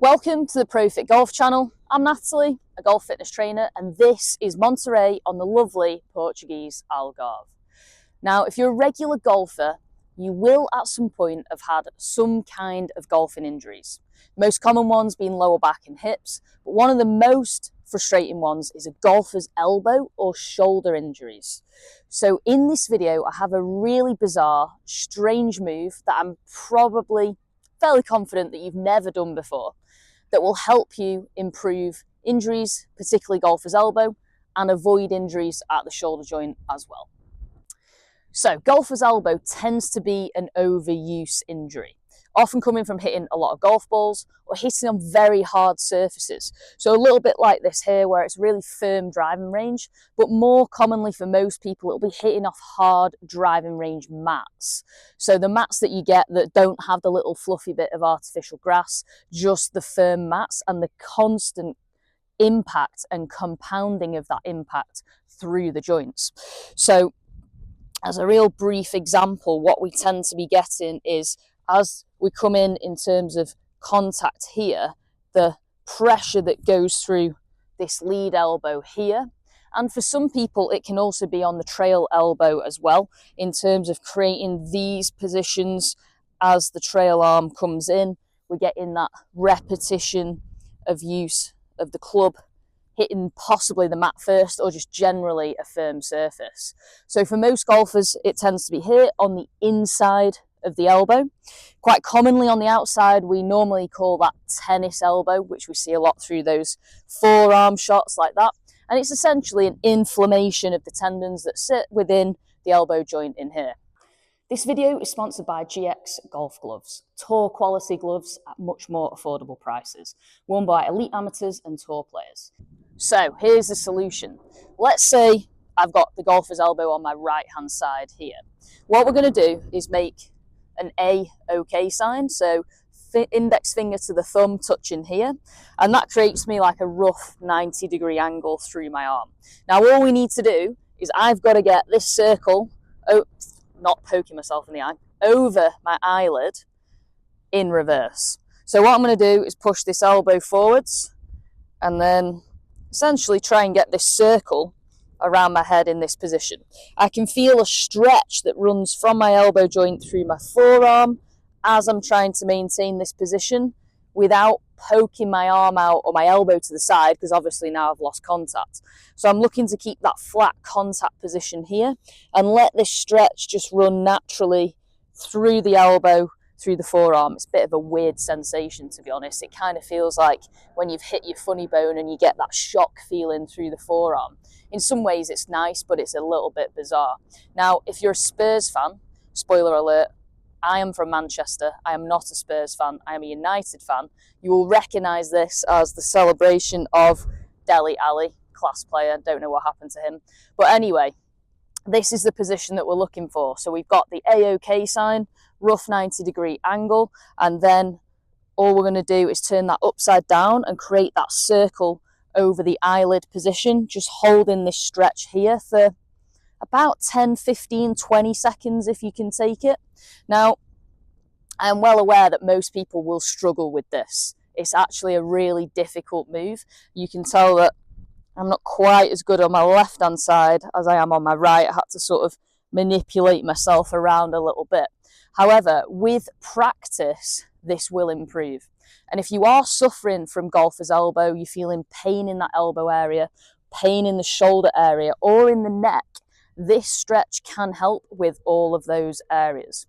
Welcome to the ProFit Golf channel. I'm Natalie, a golf fitness trainer, and this is Monterey on the lovely Portuguese Algarve. Now, if you're a regular golfer, you will at some point have had some kind of golfing injuries. Most common ones being lower back and hips, but one of the most frustrating ones is a golfer's elbow or shoulder injuries. So in this video, I have a really bizarre, strange move that I'm probably fairly confident that you've never done before, that will help you improve injuries, particularly golfer's elbow, and avoid injuries at the shoulder joint as well. So golfer's elbow tends to be an overuse injury, often coming from hitting a lot of golf balls or hitting on very hard surfaces. So a little bit like this here, where it's really firm driving range, but more commonly for most people, it'll be hitting off hard driving range mats. So the mats that you get that don't have the little fluffy bit of artificial grass, just the firm mats and the constant impact and compounding of that impact through the joints. So as a real brief example, what we tend to be getting is, as we come in terms of contact here, the pressure that goes through this lead elbow here. And for some people, it can also be on the trail elbow as well, in terms of creating these positions as the trail arm comes in. We're getting that repetition of use of the club hitting possibly the mat first, or just generally a firm surface. So for most golfers, it tends to be here on the inside of the elbow. Quite commonly on the outside, we normally call that tennis elbow, which we see a lot through those forearm shots like that. And it's essentially an inflammation of the tendons that sit within the elbow joint in here. This video is sponsored by GX Golf Gloves, tour quality gloves at much more affordable prices, worn by elite amateurs and tour players. So here's the solution. Let's say I've got the golfer's elbow on my right hand side here. What we're going to do is make an A-OK sign, so index finger to the thumb touching here, and that creates me like a rough 90-degree angle through my arm. Now all we need to do is I've got to get this circle, not poking myself in the eye, over my eyelid in reverse. So what I'm going to do is push this elbow forwards and then essentially try and get this circle around my head in this position. I can feel a stretch that runs from my elbow joint through my forearm as I'm trying to maintain this position without poking my arm out or my elbow to the side, because obviously now I've lost contact. So I'm looking to keep that flat contact position here and let this stretch just run naturally through the elbow, through the forearm. It's a bit of a weird sensation, to be honest. It kind of feels like when you've hit your funny bone and you get that shock feeling through the forearm. In some ways it's nice, but it's a little bit bizarre. Now, if you're a Spurs fan, spoiler alert, I am from Manchester. I am not a Spurs fan. I am a United fan. You will recognise this as the celebration of Dele Alli, class player. Don't know what happened to him. But anyway, this is the position that we're looking for. So we've got the A-OK sign, rough 90-degree angle, and then all we're going to do is turn that upside down and create that circle over the eyelid position, just holding this stretch here for about 10, 15, 20 seconds if you can take it. Now, I'm well aware that most people will struggle with this. It's actually a really difficult move. You can tell that I'm not quite as good on my left-hand side as I am on my right. I had to sort of manipulate myself around a little bit. However, with practice, this will improve. And if you are suffering from golfer's elbow, you're feeling pain in that elbow area, pain in the shoulder area, or in the neck, this stretch can help with all of those areas.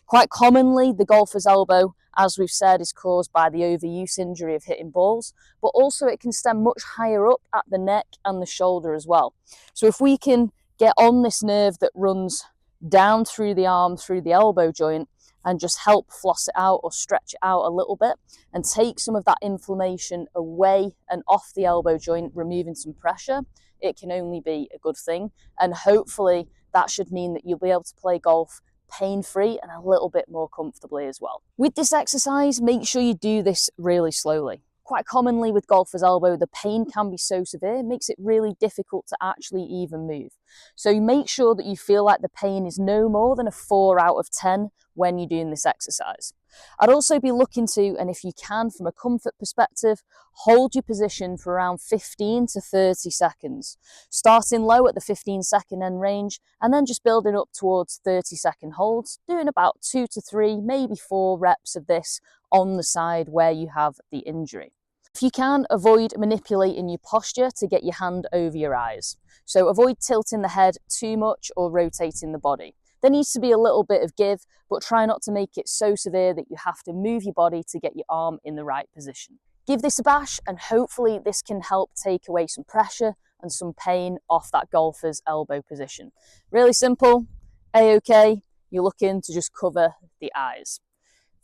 Quite commonly, the golfer's elbow, as we've said, is caused by the overuse injury of hitting balls, but also it can stem much higher up at the neck and the shoulder as well. So if we can get on this nerve that runs down through the arm, through the elbow joint, and just help floss it out or stretch it out a little bit and take some of that inflammation away and off the elbow joint, removing some pressure, it can only be a good thing. And hopefully that should mean that you'll be able to play golf pain-free and a little bit more comfortably as well. With this exercise, make sure you do this really slowly. Quite commonly with golfer's elbow, the pain can be so severe, it makes it really difficult to actually even move. So make sure that you feel like the pain is no more than a 4 out of 10 when you're doing this exercise. I'd also be looking to, and if you can from a comfort perspective, hold your position for around 15 to 30 seconds, starting low at the 15-second end range and then just building up towards 30-second holds, doing about 2 to 3, maybe 4 reps of this on the side where you have the injury. If you can, avoid manipulating your posture to get your hand over your eyes. So avoid tilting the head too much or rotating the body. There needs to be a little bit of give, but try not to make it so severe that you have to move your body to get your arm in the right position. Give this a bash and hopefully this can help take away some pressure and some pain off that golfer's elbow position. Really simple, A-OK, you're looking to just cover the eyes.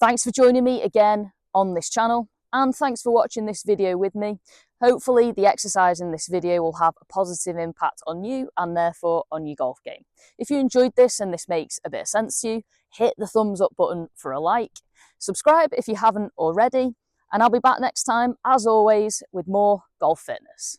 Thanks for joining me again on this channel, and thanks for watching this video with me. Hopefully the exercise in this video will have a positive impact on you and therefore on your golf game. If you enjoyed this and this makes a bit of sense to you, hit the thumbs up button for a like, subscribe if you haven't already, and I'll be back next time, as always, with more golf fitness.